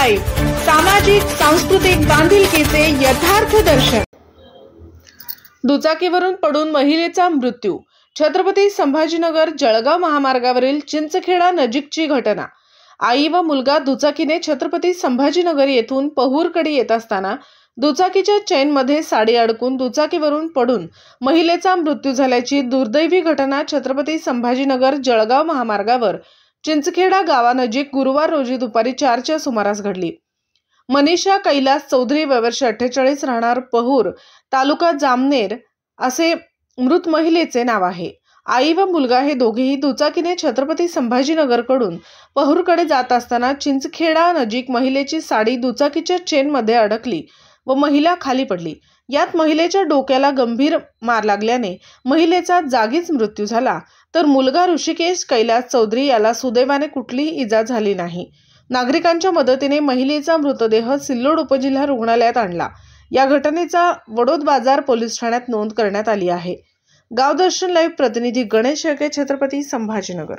Live, सामाजिक सांस्कृतिक बांधिलकीचे यथार्थ दर्शन। दुचाकीवरून पडून महिलेचा मृत्यू। छत्रपती संभाजीनगर जळगाव महामार्गावरील चिंचखेडा नजीकची घटना। आई व मुलगा दुचाकीने छत्रपती संभाजीनगर येथून पहूरकडे येत असताना दुचाकीच्या चेनमध्ये साडी अडकून दुचाकीवरून पडून महिलेचा मृत्यू झाल्याची दुर्दैवी घटना छत्रपती संभाजीनगर जळगाव महामार्गावर चिंचखेडा गावानजीक गुरुवार रोजी दुपारी 4च्या सुमारास घडली। मनीषा कैलास चौधरी वर्ष 48 राहणार पहूर तालुका जामनेर असे मृत महिलेचे नाव आहे। आई व मुलगा हे दोघेही दुचाकीने छत्रपती संभाजीनगरकडून पहूरकडे जात असताना चिंचखेडा नजीक महिलेची साडी दुचाकीच्या चेनमध्ये अडकली व महिला खाली पडली। यात महिलेच्या डोक्याला गंभीर मार लागल्याने महिलेचा जागीच मृत्यू झाला, तर मुलगा ऋषिकेश कैलास चौधरी याला सुदैवाने कुठलीही इजा झाली नाही। नागरिकांच्या मदतीने महिलेचा मृतदेह सिल्लोड उपजिल्हा रुग्णालयात आणला। या घटनेचा वडोद बाजार पोलीस ठाण्यात नोंद करण्यात आली आहे। गावदर्शन लाईव्ह प्रतिनिधी गणेश शेळके, छत्रपती संभाजीनगर।